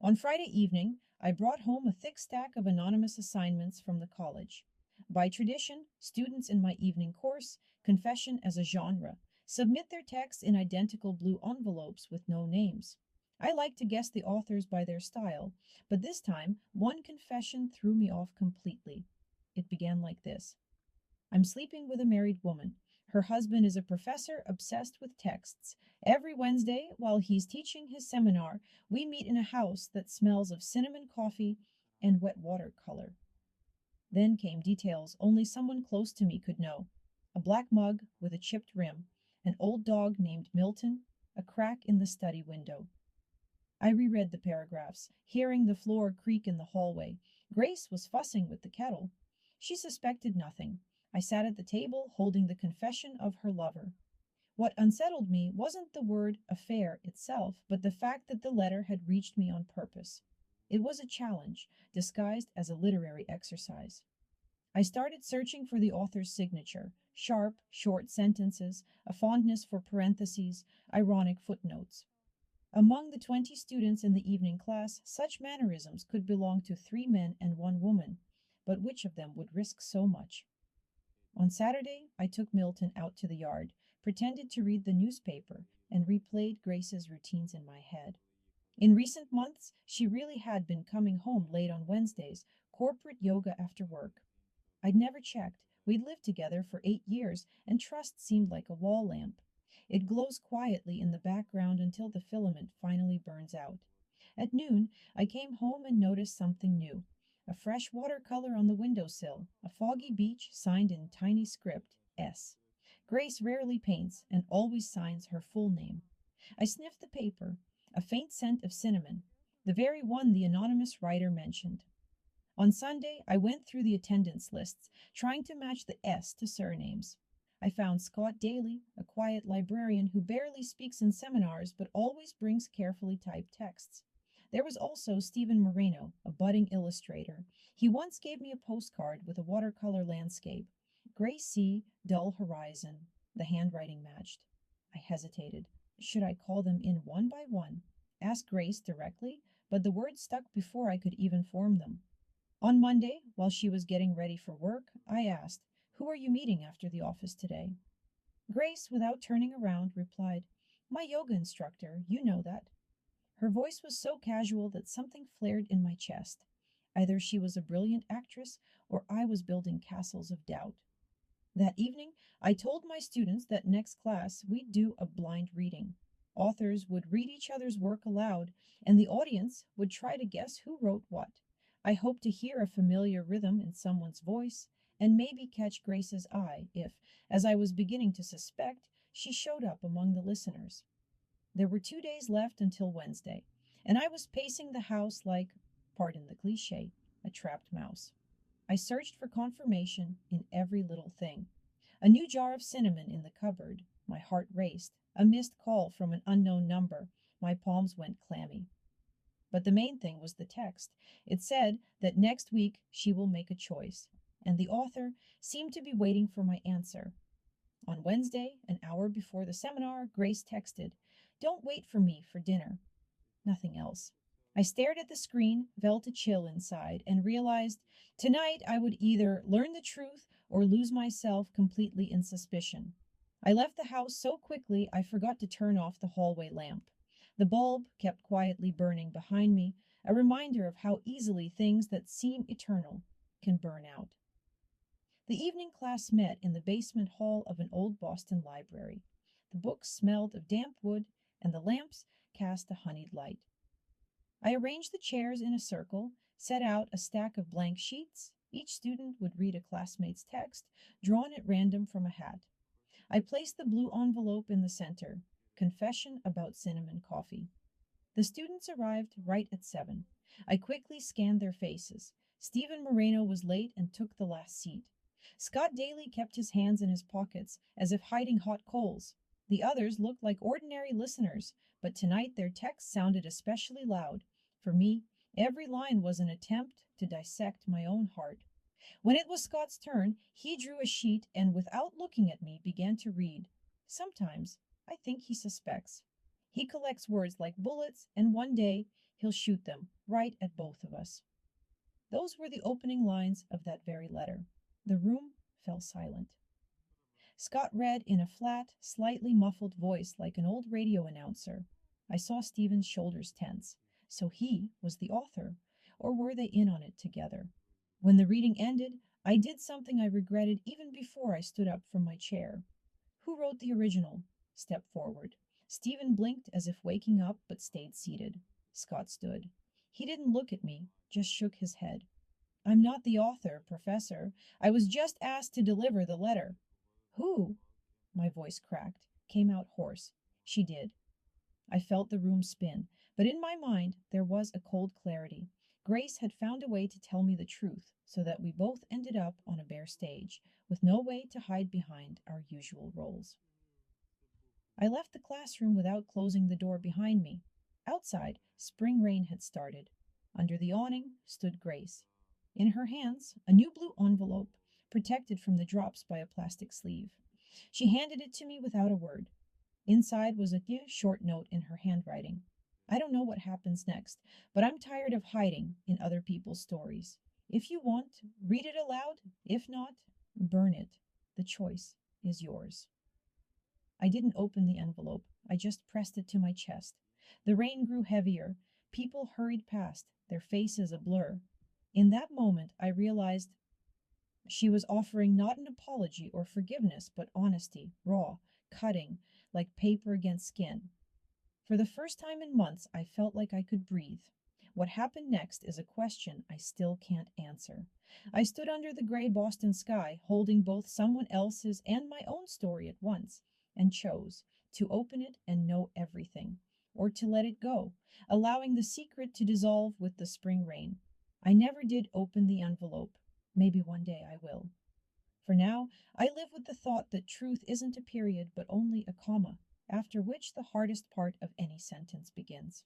On Friday evening, I brought home a thick stack of anonymous assignments from the college. By tradition, students in my evening course, confession as a genre, submit their texts in identical blue envelopes with no names. I like to guess the authors by their style, but this time one confession threw me off completely. It began like this: I'm sleeping with a married woman. Her husband is a professor obsessed with texts. Every Wednesday, while he's teaching his seminar, we meet in a house that smells of cinnamon coffee and wet watercolor. Then came details only someone close to me could know: a black mug with a chipped rim, an old dog named Milton, a crack in the study window. I reread the paragraphs, hearing the floor creak in the hallway. Grace was fussing with the kettle. She suspected nothing. I sat at the table holding the confession of her lover. What unsettled me wasn't the word affair itself, but the fact that the letter had reached me on purpose. It was a challenge, disguised as a literary exercise. I started searching for the author's signature: sharp, short sentences, a fondness for parentheses, ironic footnotes. Among the 20 students in the evening class, such mannerisms could belong to 3 men and 1 woman, but which of them would risk so much? On Saturday, I took Milton out to the yard, pretended to read the newspaper, and replayed Grace's routines in my head. In recent months, she really had been coming home late on Wednesdays, corporate yoga after work. I'd never checked. We'd lived together for 8 years, and trust seemed like a wall lamp. It glows quietly in the background until the filament finally burns out. At noon, I came home and noticed something new: a fresh watercolor on the windowsill, a foggy beach signed in tiny script, S. Grace rarely paints and always signs her full name. I sniffed the paper, a faint scent of cinnamon, the very one the anonymous writer mentioned. On Sunday, I went through the attendance lists, trying to match the S to surnames. I found Scott Daly, a quiet librarian who barely speaks in seminars but always brings carefully typed texts. There was also Stephen Moreno, a budding illustrator. He once gave me a postcard with a watercolor landscape. Gray sea, dull horizon. The handwriting matched. I hesitated. Should I call them in one by one? Ask Grace directly? But the words stuck before I could even form them. On Monday, while she was getting ready for work, I asked, "Who are you meeting after the office today?" Grace, without turning around, replied, "My yoga instructor, you know that." Her voice was so casual that something flared in my chest. Either she was a brilliant actress or I was building castles of doubt. That evening, I told my students that next class we'd do a blind reading. Authors would read each other's work aloud, and the audience would try to guess who wrote what. I hoped to hear a familiar rhythm in someone's voice, and maybe catch Grace's eye if, as I was beginning to suspect, she showed up among the listeners. There were 2 days left until Wednesday, and I was pacing the house like, pardon the cliche, a trapped mouse. I searched for confirmation in every little thing. A new jar of cinnamon in the cupboard. My heart raced. A missed call from an unknown number. My palms went clammy. But the main thing was the text. It said that next week she will make a choice, and the author seemed to be waiting for my answer. On Wednesday, an hour before the seminar, Grace texted, "Don't wait for me for dinner." Nothing else. I stared at the screen, felt a chill inside, and realized tonight I would either learn the truth or lose myself completely in suspicion. I left the house so quickly I forgot to turn off the hallway lamp. The bulb kept quietly burning behind me, a reminder of how easily things that seem eternal can burn out. The evening class met in the basement hall of an old Boston library. The books smelled of damp wood, and the lamps cast a honeyed light. I arranged the chairs in a circle, set out a stack of blank sheets. Each student would read a classmate's text, drawn at random from a hat. I placed the blue envelope in the center: confession about cinnamon coffee. The students arrived right at 7. I quickly scanned their faces. Stephen Moreno was late and took the last seat. Scott Daly kept his hands in his pockets, as if hiding hot coals. The others looked like ordinary listeners, but tonight their texts sounded especially loud. For me, every line was an attempt to dissect my own heart. When it was Scott's turn, he drew a sheet and, without looking at me, began to read. Sometimes I think he suspects. He collects words like bullets, and one day He'll shoot them, right at both of us. Those were the opening lines of that very letter. The room fell silent. Scott read in a flat, slightly muffled voice like an old radio announcer. I saw Stephen's shoulders tense. So he was the author, or were they in on it together? When the reading ended, I did something I regretted even before I stood up from my chair. Who wrote the original? Step forward. Stephen blinked as if waking up, but stayed seated. Scott stood. He didn't look at me, just shook his head. I'm not the author, Professor. I was just asked to deliver the letter. Who? My voice cracked, came out hoarse. She did. I felt the room spin, but in my mind there was a cold clarity. Grace had found a way to tell me the truth, so that we both ended up on a bare stage, with no way to hide behind our usual roles. I left the classroom without closing the door behind me. Outside, spring rain had started. Under the awning stood Grace. In her hands, a new blue envelope, protected from the drops by a plastic sleeve. She handed it to me without a word. Inside was a short note in her handwriting. I don't know what happens next, but I'm tired of hiding in other people's stories. If you want, read it aloud. If not, burn it. The choice is yours. I didn't open the envelope. I just pressed it to my chest. The rain grew heavier. People hurried past, their faces a blur. In that moment, I realized she was offering not an apology or forgiveness, but honesty, raw, cutting, like paper against skin. For the first time in months, I felt like I could breathe. What happened next is a question I still can't answer. I stood under the gray Boston sky, holding both someone else's and my own story at once, and chose to open it and know everything, or to let it go, allowing the secret to dissolve with the spring rain. I never did open the envelope. Maybe one day I will. For now, I live with the thought that truth isn't a period but only a comma, after which the hardest part of any sentence begins.